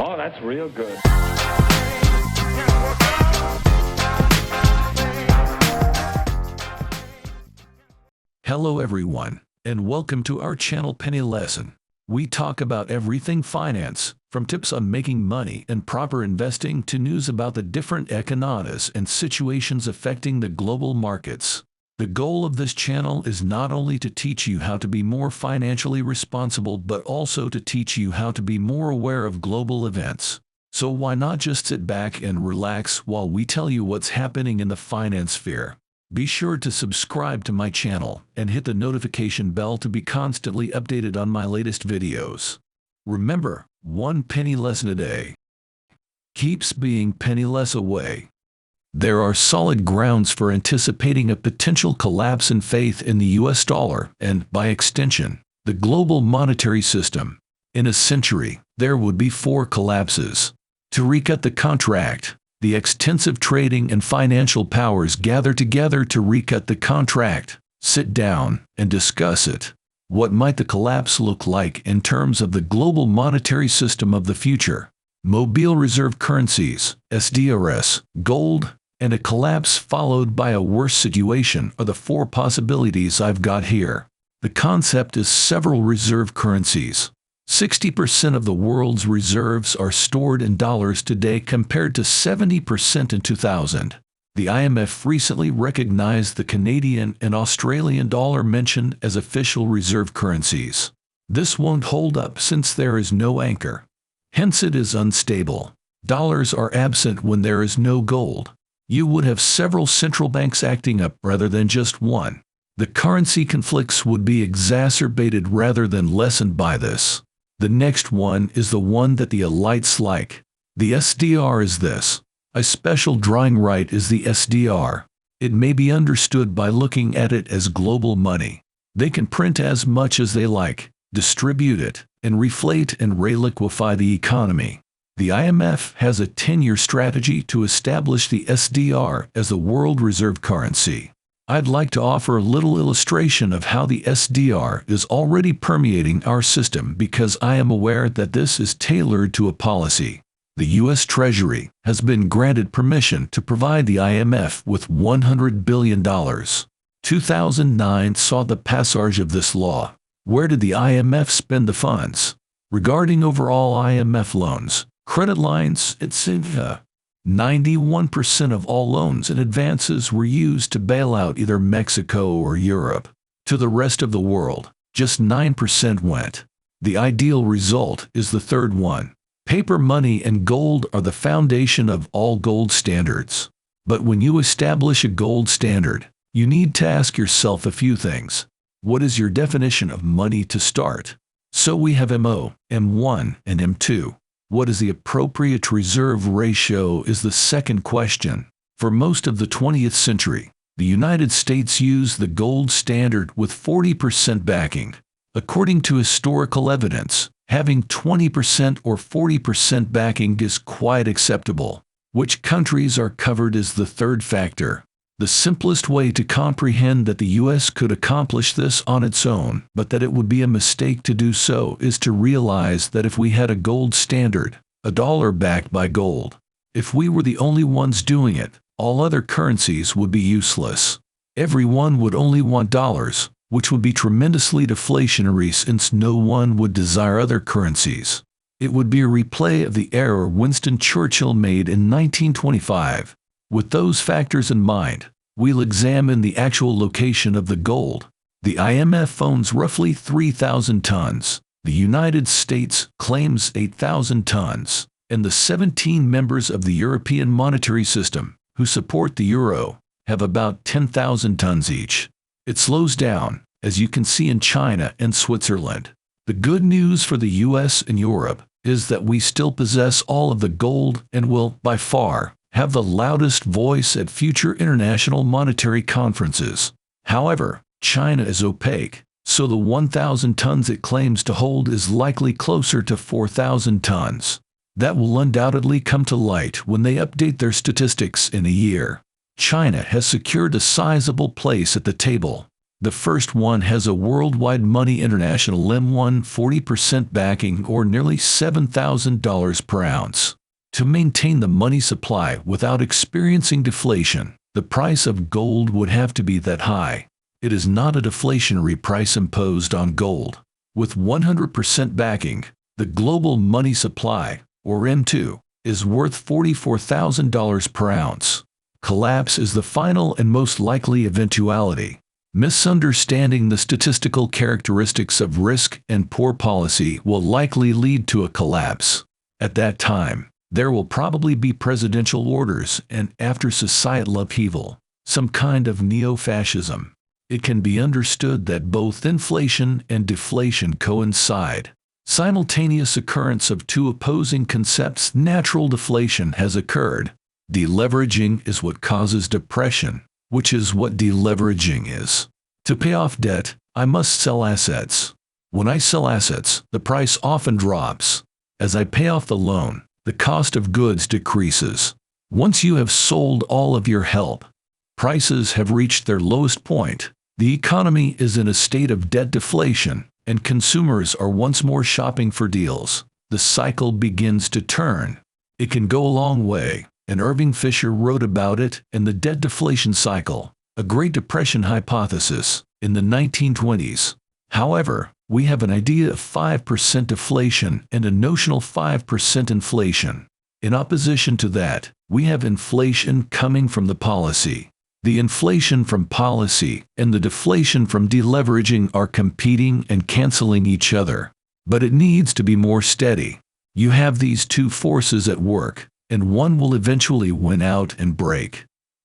Oh, that's real good. Hello everyone, and welcome to our channel Penny Lesson. We talk about everything finance, from tips on making money and proper investing to news about the different economies and situations affecting the global markets. The goal of this channel is not only to teach you how to be more financially responsible, but also to teach you how to be more aware of global events. So why not just sit back and relax while we tell you what's happening in the finance sphere? Be sure to subscribe to my channel and hit the notification bell to be constantly updated on my latest videos. Remember, one penny lesson a day keeps being penny less away. There are solid grounds for anticipating a potential collapse in faith in the US dollar and, by extension, the global monetary system. In a century, there would be 4 collapses. To recut the contract, the extensive trading and financial powers gather together to recut the contract, sit down, and discuss it. What might the collapse look like in terms of the global monetary system of the future? Mobile reserve currencies, SDRs, gold, and a collapse followed by a worse situation are the 4 possibilities I've got here. The concept is several reserve currencies. 60% of the world's reserves are stored in dollars today compared to 70% in 2000. The IMF recently recognized the Canadian and Australian dollar mentioned as official reserve currencies. This won't hold up since there is no anchor. Hence it is unstable. Dollars are absent when there is no gold. You would have several central banks acting up rather than just one. The currency conflicts would be exacerbated rather than lessened by this. The next one is the one that the elites like. The SDR is this. A special drawing right is the SDR. It may be understood by looking at it as global money. They can print as much as they like, distribute it, and reflate and reliquefy the economy. The IMF has a 10-year strategy to establish the SDR as the world reserve currency. I'd like to offer a little illustration of how the SDR is already permeating our system because I am aware that this is tailored to a policy. The U.S. Treasury has been granted permission to provide the IMF with $100 billion. 2009 saw the passage of this law. Where did the IMF spend the funds? Regarding overall IMF loans, credit lines, etc., 91% of all loans and advances were used to bail out either Mexico or Europe. To the rest of the world, just 9% went. The ideal result is the third one. Paper money and gold are the foundation of all gold standards. But when you establish a gold standard, you need to ask yourself a few things. What is your definition of money to start? So we have MO, M1, and M2. What is the appropriate reserve ratio is the second question. For most of the 20th century, the United States used the gold standard with 40% backing. According to historical evidence, having 20% or 40% backing is quite acceptable. Which countries are covered is the third factor. The simplest way to comprehend that the U.S. could accomplish this on its own, but that it would be a mistake to do so, is to realize that if we had a gold standard, a dollar backed by gold, if we were the only ones doing it, all other currencies would be useless. Everyone would only want dollars, which would be tremendously deflationary since no one would desire other currencies. It would be a replay of the error Winston Churchill made in 1925. With those factors in mind, we'll examine the actual location of the gold. The IMF owns roughly 3,000 tons. The United States claims 8,000 tons. And the 17 members of the European monetary system, who support the euro, have about 10,000 tons each. It slows down, as you can see in China and Switzerland. The good news for the US and Europe is that we still possess all of the gold and will, by far, have the loudest voice at future international monetary conferences. However, China is opaque, so the 1,000 tons it claims to hold is likely closer to 4,000 tons. That will undoubtedly come to light when they update their statistics in a year. China has secured a sizable place at the table. The first one has a worldwide Money International M1 40% backing, or nearly $7,000 per ounce. To maintain the money supply without experiencing deflation, the price of gold would have to be that high. It is not a deflationary price imposed on gold. With 100% backing, the global money supply, or M2, is worth $44,000 per ounce. Collapse is the final and most likely eventuality. Misunderstanding the statistical characteristics of risk and poor policy will likely lead to a collapse. At that time, there will probably be presidential orders and, after societal upheaval, some kind of neo-fascism. It can be understood that both inflation and deflation coincide. Simultaneous occurrence of two opposing concepts. Natural deflation has occurred. Deleveraging is what causes depression, which is what deleveraging is. To pay off debt, I must sell assets. When I sell assets, the price often drops. As I pay off the loan, the cost of goods decreases. Once you have sold all of your help, prices have reached their lowest point. The economy is in a state of debt deflation, and consumers are once more shopping for deals. The cycle begins to turn. It can go a long way, and Irving Fisher wrote about it in the debt deflation cycle, a Great Depression hypothesis, in the 1920s. However, we have an idea of 5% deflation and a notional 5% inflation. In opposition to that, we have inflation coming from the policy. The inflation from policy and the deflation from deleveraging are competing and canceling each other. But it needs to be more steady. You have these two forces at work, and one will eventually win out and break.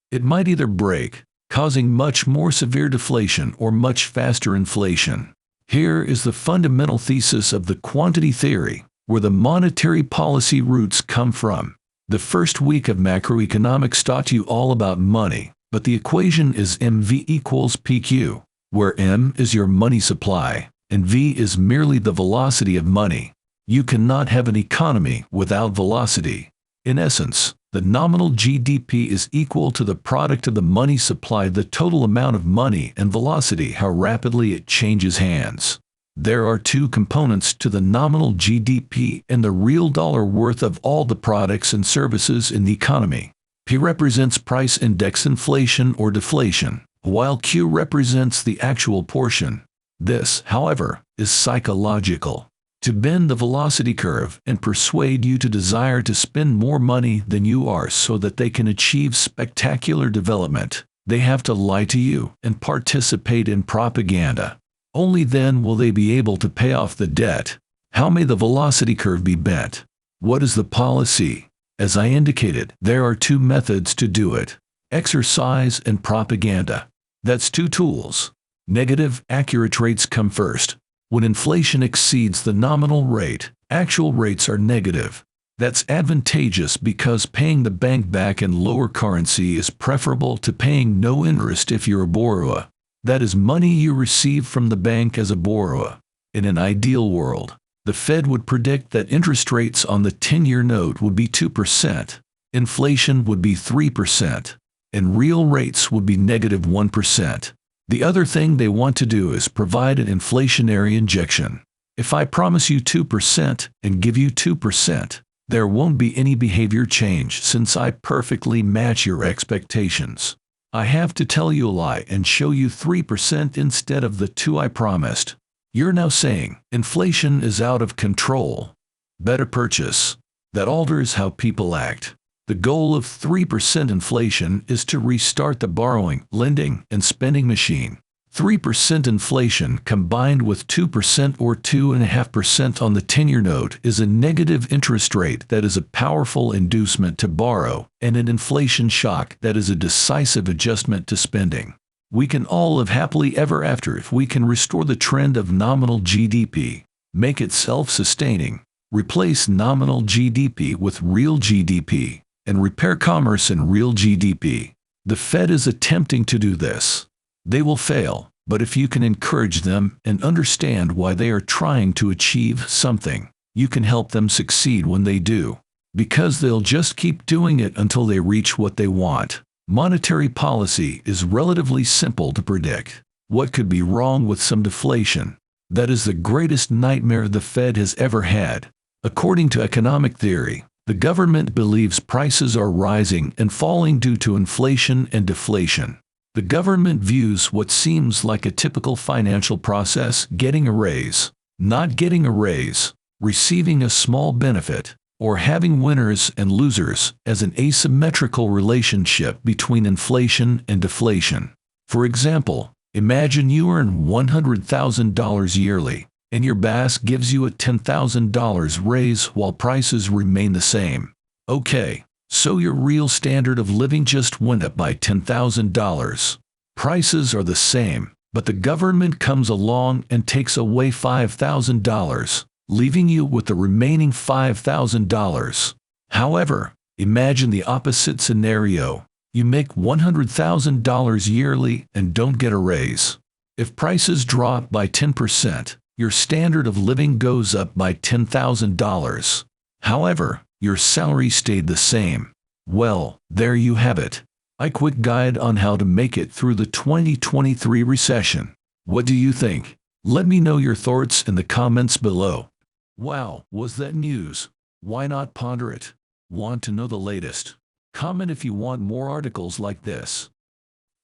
It might either break, causing much more severe deflation, or much faster inflation. Here is the fundamental thesis of the quantity theory, where the monetary policy roots come from. The first week of macroeconomics taught you all about money, but the equation is MV equals PQ, where M is your money supply, and V is merely the velocity of money. You cannot have an economy without velocity. In essence, the nominal GDP is equal to the product of the money supply, the total amount of money, and velocity, how rapidly it changes hands. There are two components to the nominal GDP and the real dollar worth of all the products and services in the economy. P represents price index inflation or deflation, while Q represents the actual portion. This, however, is psychological. To bend the velocity curve and persuade you to desire to spend more money than you are so that they can achieve spectacular development, they have to lie to you and participate in propaganda. Only then will they be able to pay off the debt. How may the velocity curve be bent? What is the policy? As I indicated, there are two methods to do it: exercise and propaganda. That's two tools. Negative, accurate rates come first. When inflation exceeds the nominal rate, actual rates are negative. That's advantageous because paying the bank back in lower currency is preferable to paying no interest if you're a borrower. That is money you receive from the bank as a borrower. In an ideal world, the Fed would predict that interest rates on the 10-year note would be 2%, inflation would be 3%, and real rates would be -1%. The other thing they want to do is provide an inflationary injection. If I promise you 2% and give you 2%, there won't be any behavior change since I perfectly match your expectations. I have to tell you a lie and show you 3% instead of the 2 I promised. You're now saying inflation is out of control. Better purchase. That alters how people act. The goal of 3% inflation is to restart the borrowing, lending, and spending machine. 3% inflation combined with 2% or 2.5% on the 10-year note is a negative interest rate that is a powerful inducement to borrow, and an inflation shock that is a decisive adjustment to spending. We can all live happily ever after if we can restore the trend of nominal GDP, make it self-sustaining, replace nominal GDP with real GDP, and repair commerce in real GDP. The Fed is attempting to do this. They will fail, but if you can encourage them and understand why they are trying to achieve something, you can help them succeed when they do. Because they'll just keep doing it until they reach what they want. Monetary policy is relatively simple to predict. What could be wrong with some deflation? That is the greatest nightmare the Fed has ever had. According to economic theory, the government believes prices are rising and falling due to inflation and deflation. The government views what seems like a typical financial process, getting a raise, not getting a raise, receiving a small benefit, or having winners and losers, as an asymmetrical relationship between inflation and deflation. For example, imagine you earn $100,000 yearly, and your boss gives you a $10,000 raise while prices remain the same. Okay, so your real standard of living just went up by $10,000. Prices are the same, but the government comes along and takes away $5,000, leaving you with the remaining $5,000. However, imagine the opposite scenario. You make $100,000 yearly and don't get a raise. If prices drop by 10%, your standard of living goes up by $10,000. However, your salary stayed the same. Well, there you have it. A quick guide on how to make it through the 2023 recession. What do you think? Let me know your thoughts in the comments below. Wow, was that news? Why not ponder it? Want to know the latest? Comment if you want more articles like this.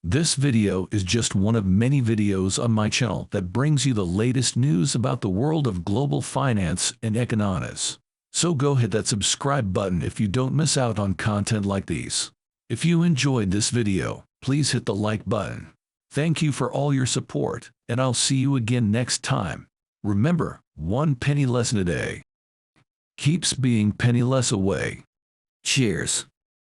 This video is just one of many videos on my channel that brings you the latest news about the world of global finance and economics. So go hit that subscribe button if you don't miss out on content like these. If you enjoyed this video, please hit the like button. Thank you for all your support, and I'll see you again next time. Remember, 1 penny lesson a day keeps being penny less away. Cheers.